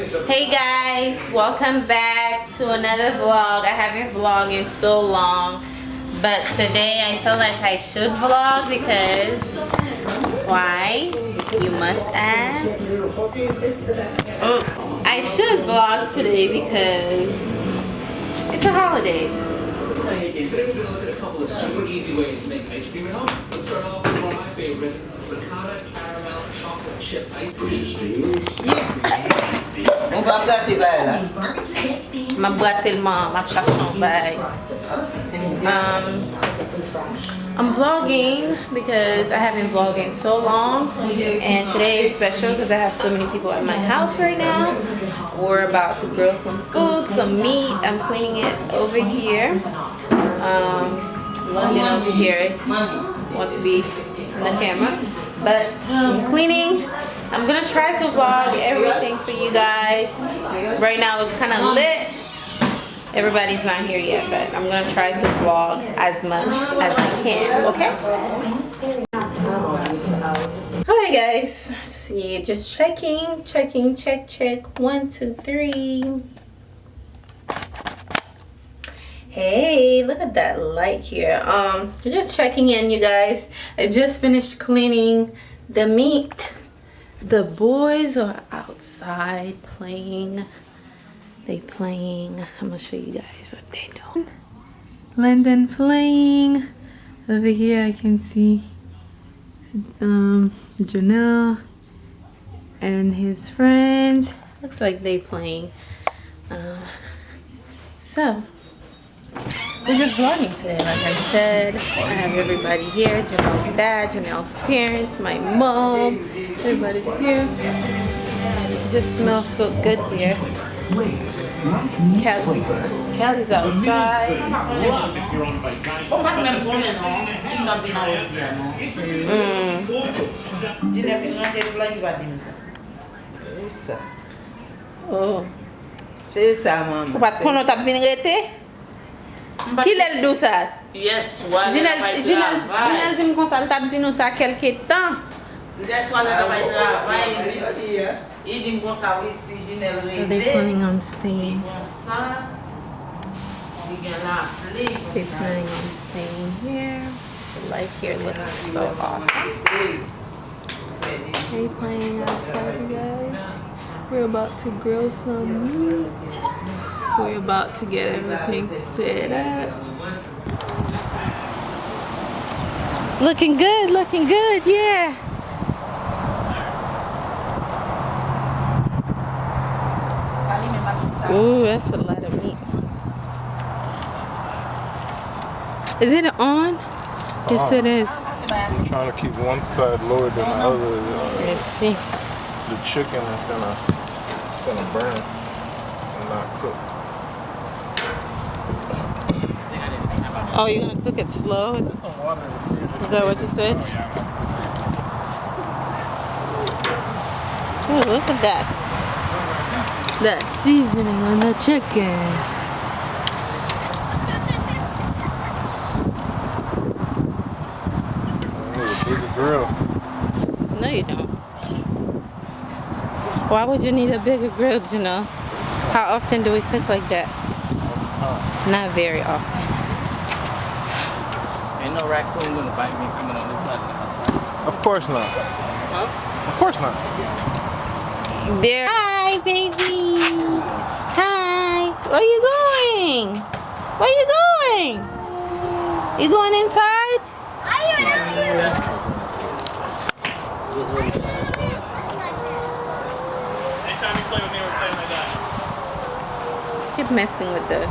Hey guys, welcome back to another vlog. I haven't vlogged in so long, but today I feel like I should vlog because why? You must ask. I should vlog today because it's a holiday. Today we're going to look at a couple of super easy ways to make ice cream at home. Let's start off with one of my favorites, ricotta caramel chocolate chip ice cream. Ma boîte ma chachon bag. I'm vlogging because I haven't vlogged in so long, and today is special because I have so many people at my house right now. We're about to grill some food, some meat. I'm cleaning it over here. London over here wants to be in the camera, but cleaning. I'm gonna try to vlog everything for you guys. Right now it's kind of lit. Everybody's not here yet, but I'm gonna try to vlog as much as I can, okay? Alright guys, let's see, just checking, check. 1, 2, 3. Hey, look at that light here. Just checking in, you guys. I just finished cleaning the meat. The boys are outside playing. They playing. I'm gonna show you guys what they doing. London playing. Over here I can see Janelle and his friends. Looks like they playing. So we're just vlogging today, like I said. I have everybody here. Janelle's dad, Janelle's parents, my mom. Everybody's here. It just smells so good here. Callie's outside. Oh. C'est ça, maman. Vous pas de prendre ta vinrete? Qui l'a dit ça? Yes, voilà. Jinel dit me ça, t'a dit nous ça quelque temps. That's why I travail. Il dit bon ça oui si Jinel Are they planning on staying? They're planning on staying here. The light here looks so awesome. Are you playing outside, you guys? We're about to grill some meat. We're about to get everything set up. Looking good, yeah. Ooh, that's a lot of meat. Is it on? It's yes, on. it is. I'm trying to keep one side lower than the other. Let's see. The chicken is gonna burn and not cook. Oh, you're gonna cook it slow? Is that what you said? Oh, look at that. That seasoning on the chicken. I need a bigger grill. No, you don't. Why would you need a bigger grill, you know? How often do we cook like that? All the time. Not very often. Ain't no raccoon gonna bite me coming on this side of the house, right? Of course not. Huh? Of course not. There. Hi, baby. Hi. Where you going? Where you going? You going inside? Anytime you play with me, we're playing like that. Keep messing with the...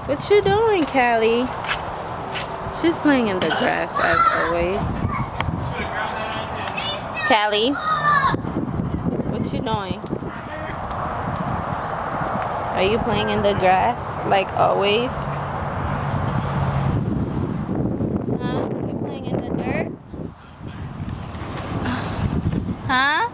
What you doing, Callie? She's playing in the grass as always. Callie, what you doing? Are you playing in the grass like always? Huh? You playing in the dirt? Huh?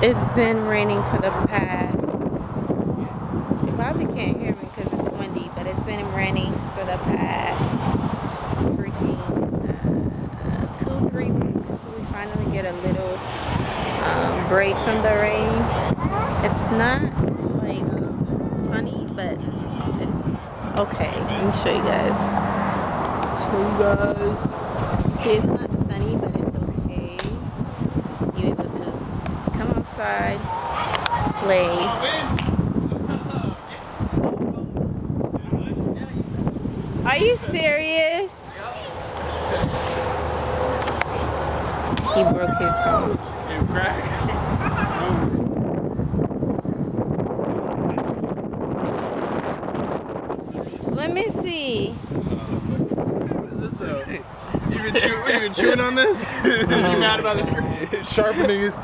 It's been raining for the past... You probably can't hear me because it's windy, but it's been raining for the past freaking 2-3 weeks. We finally get a little break from the rain. It's not like sunny, but it's okay. Let me show you guys. See, it's not sunny, but it's okay. You're able to come outside, play. Are you serious? He broke his phone. Let me see. What is this though? You been chewing on this? You mad about this? Sharpening his.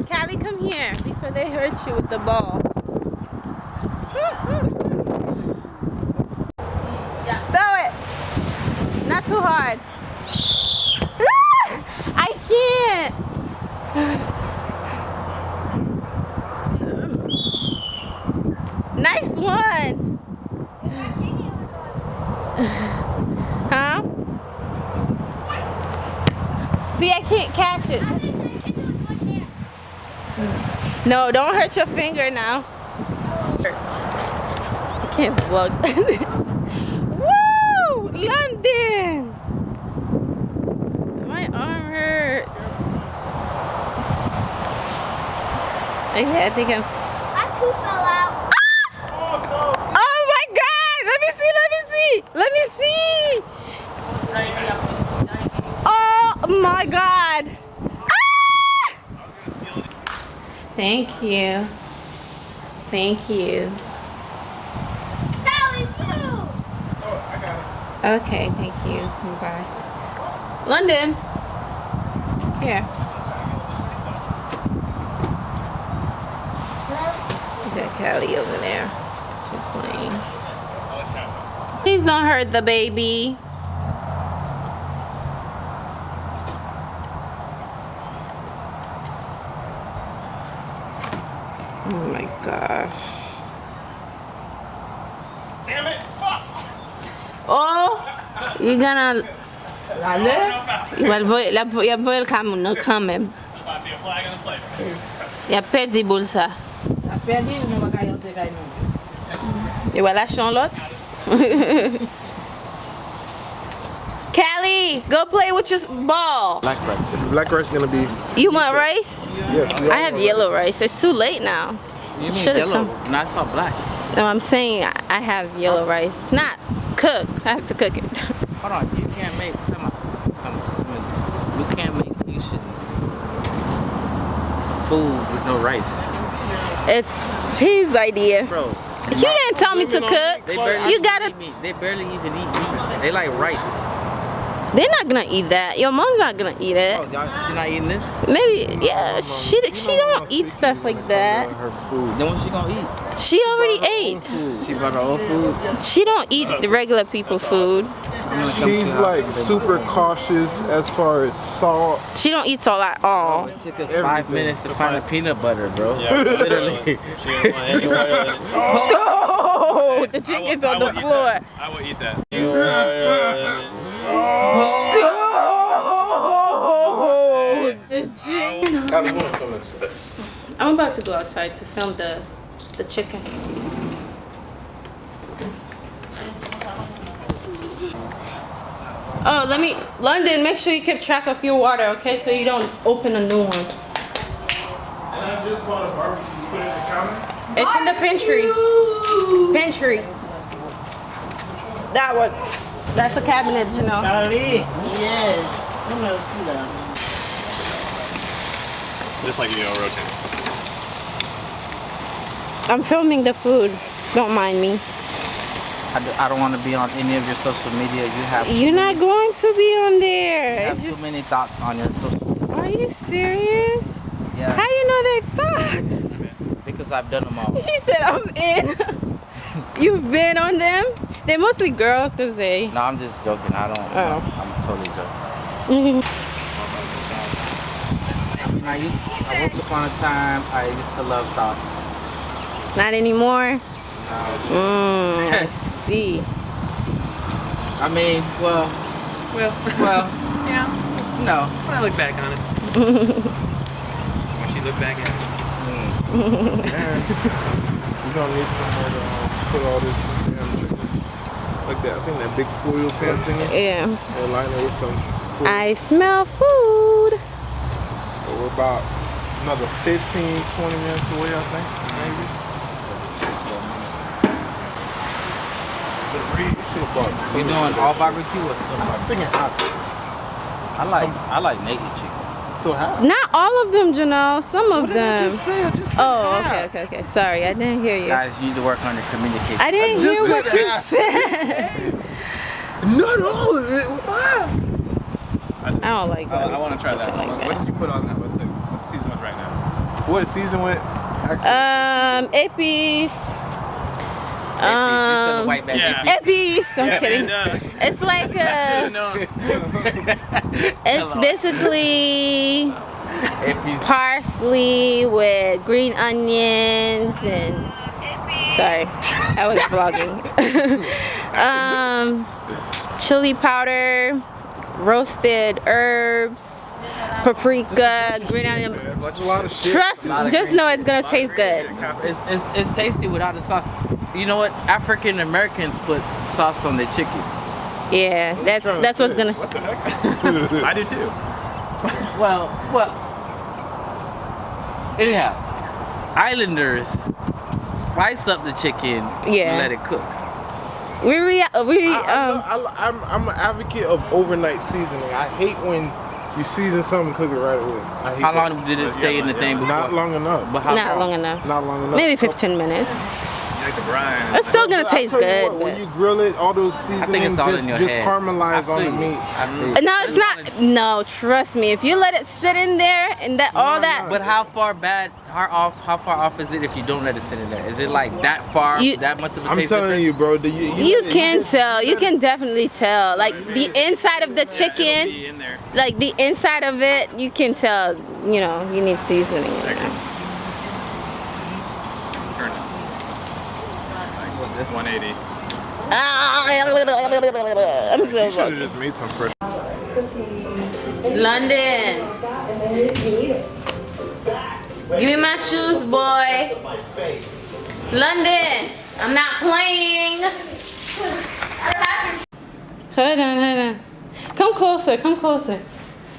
Callie, come here before they hurt you with the ball. Throw it. Not too hard. I can't. Nice one. Huh? See, I can't catch it. No, don't hurt your finger now. I can't vlog this. Woo! London! My arm hurts. Okay, I think I'm... My tooth fell out. Oh my God! Let me see, let me see! Let me see! Oh my God! Ah! Thank you. Thank you. Sally, move! Okay, thank you. Bye. London. Here. We got Callie over there. She's playing. Please don't hurt the baby. Oh my gosh. Damn it! Fuck! Oh, you're gonna. Il va el camin quand même. Might be a flag on the play. Il a perdu boule ça. Et voilà, lâchons l'autre. Callie, go play with your ball. Black rice. Black rice is gonna be. You want rice? Yes. I have yellow rice. It's too late now. You mean Should've yellow? come. No, I saw black. No, I'm saying I have yellow rice. Not cooked. I have to cook it. Hold on, you can't make. You can't make Haitian food with no rice. It's his idea. Bro, You didn't tell me to cook. they barely You gotta. eat meat. They barely even eat meat. They like rice. They're not gonna eat that. Your mom's not gonna eat it. Oh, y'all, she not eating this? Maybe, yeah. She don't eat stuff like that. Her food. Then what she gonna eat? She already ate. She brought her own food. She don't eat the regular people food. I'm gonna come She's to her like house and super cautious as far as salt. She don't eat salt at all. It took us 5 minutes to find a peanut butter, bro. Literally. Oh, the chicken's on the floor. I will eat that. Oh, the chicken. I'm about to go outside to film the chicken. Oh, London, make sure you keep track of your water, okay? So you don't open a new one. And I just bought a barbecue. You put it in the counter? It's in the pantry. That one. That's a cabinet, you know. Yes. I never see that. Just like you know, rotate. I'm filming the food. Don't mind me. I don't want to be on any of your social media. You're not going to be on You there. have It's too just, many thoughts on your social media. are you serious? Yeah. How you know their thoughts? Because I've done them all. He said I'm in. You've been on them? They're mostly girls because they... No, I'm just joking. I don't. Oh. I'm totally joking. Once upon a time, I used to love thoughts. Not anymore? I see. I mean, well, yeah. no. When I look back on it. When she looked back at it. We're gonna need somewhere to put all this damn chicken. Like that, I think that big foil pan thingy. Yeah. And line it with some food. I smell food. So we're about another 15, 20 minutes away, I think, maybe. You doing all barbecue or something? I'm thinking hot. I like naked chicken. So hot. Not all of them, Janelle. Some of them. I just said Oh, half. okay. Sorry, I didn't hear you. Guys, you need to work on your communication. I didn't hear what you said. Not all of it. What? I don't like that. I want to try that. Like What did you put on that? What's the season with right now? What season went? Epis. White man. Yeah. Epis. I'm Yeah, kidding. man, It's like no. it's basically parsley with green onions and sorry, I was vlogging. Chili powder, roasted herbs, paprika, green onion. That's a lot of shit. Just know it's gonna taste good. It's tasty without the sauce. You know what? African Americans put sauce on their chicken. Yeah, that's what's gonna. What the heck? I do too. Well. Anyhow, Islanders spice up the chicken Yeah. and let it cook. I'm an advocate of overnight seasoning. I hate when you season something and cook it right away. I hate How that. long did it stay in the thing before? Not long enough. But how Not long enough. Not long enough. Maybe 15 minutes. Like the brine. It's still gonna But taste I'll tell you good. what, when you grill it, all those seasonings I think it's all in your just head. caramelize I on the feel you. meat. I feel you. No, it's not. No, trust me. If you let it sit in there and that all that, But how far off is it if you don't let it sit in there? Is it like that far, that much of a I'm taste telling difference? you, bro. you can tell. You can definitely tell. Like the inside of the chicken, Be in there. like the inside of it, you can tell. You know, you need seasoning. In there. Turn it. Like 180. I'm so should have sorry. just made some fresh. London. Give me my shoes, boy. London. I'm not playing. Hold on. Come closer.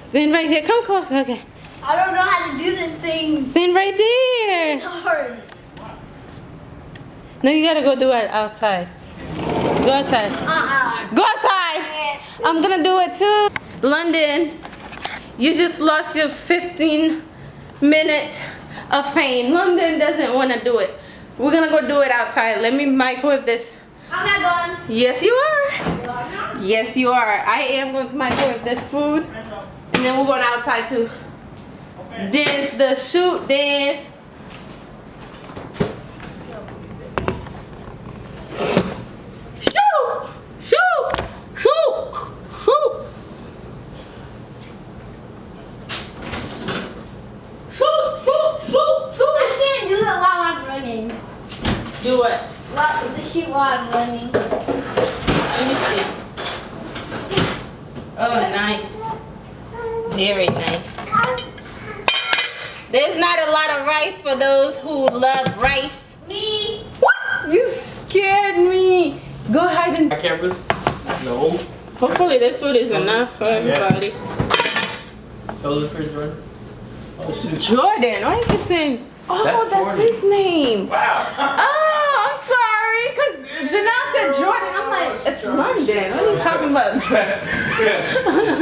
Stand right here. Come closer. Okay. I don't know how to do this thing. Stand right there. It's hard. No, you gotta go do it outside. Go outside. Go outside. I'm gonna do it too. London, you just lost your 15 minutes of fame. London doesn't want to do it. We're gonna go do it outside. Let me microwave this. I'm not going. Yes, you are. Yes, you are. I am going to microwave this food, and then we're going outside to dance the shoot dance. I can't do it while I'm running. Do it. The shoot while I'm running. Let me see. Oh, nice. Very nice. There's not a lot of rice for those who love rice. Me. What? You scared me. Go ahead and. Cameras? No. Hopefully this food is enough for everybody. Show the refrigerator. Oh shoot. Jordan, why you keep saying? Oh, that's Jordan. his name. Wow. Oh, I'm sorry, cause Janelle said Jordan. I'm like, it's London. What are you talking about?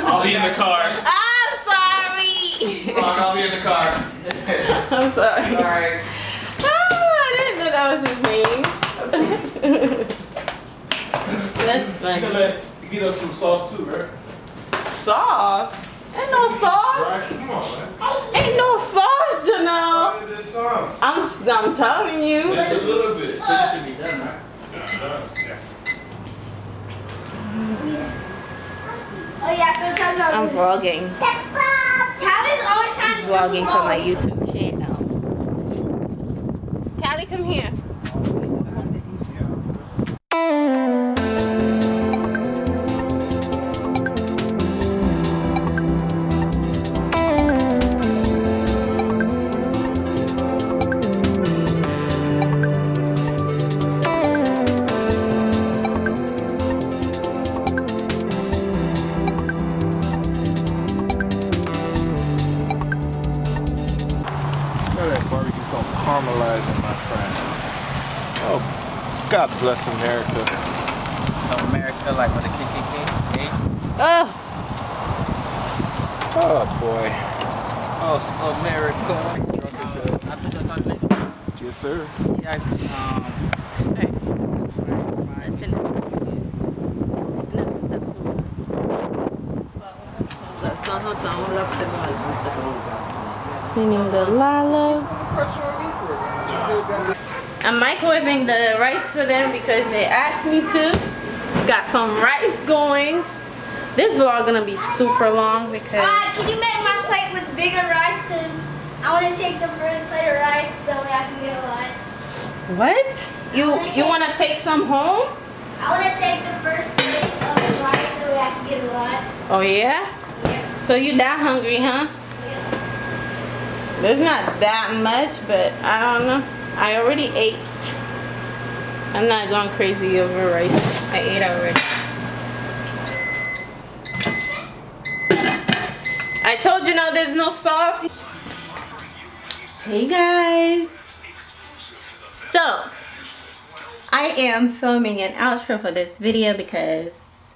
I'll be in the car. I'm sorry. I'll be in the car. I'm sorry. Alright. Oh, I didn't know that was his name. That's funny. You get us some sauce too, right? Sauce? Ain't no sauce. Right? Come on, man. Ain't no sauce, Janelle. Try this song. I'm telling you. Just a little bit. So this should be done, right? Oh yeah, sometimes I'm vlogging. Callie's always trying to Vlogging for my YouTube channel. Callie, come here. demoralizing, my friend. Oh, God bless America. America, like with a KKK. Oh, Oh boy. Oh, America. Yes, sir. Yeah, hey. That's enough. Enough of the food. De temps en temps, on lave ses bras comme ça. Cleaning the lala. I'm microwaving the rice for them because they asked me to. Got some rice going. This vlog gonna be super long because Can you make my plate with bigger rice? Because I want to take the first plate of rice so I can get a lot. what? You want to take some home? I want to take the first plate of rice so I can get a lot. Oh yeah? Yeah. So you that hungry, huh? Yeah. There's not that much, but I don't know. I already ate. I'm not going crazy over rice. I ate already. I told you now there's no sauce. Hey guys. So, I am filming an outro for this video because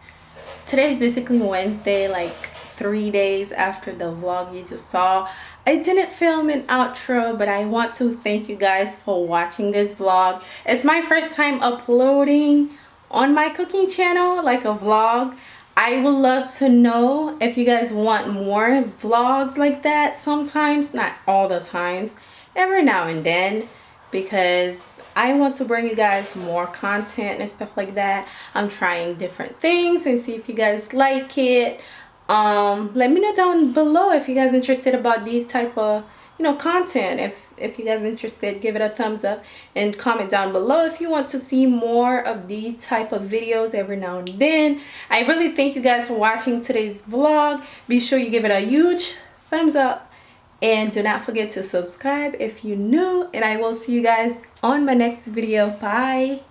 today's basically Wednesday, like 3 days after the vlog you just saw. I didn't film an outro, but I want to thank you guys for watching this vlog. It's my first time uploading on my cooking channel, like a vlog. I would love to know if you guys want more vlogs like that sometimes, not all the times, every now and then, because I want to bring you guys more content and stuff like that. I'm trying different things and see if you guys like it. Let me know down below if you guys interested about these type of, you know, content. If you guys interested, give it a thumbs up and comment down below if you want to see more of these type of videos every now and then. I really thank you guys for watching today's vlog. Be sure you give it a huge thumbs up and do not forget to subscribe if you're new, and I will see you guys on my next video. Bye.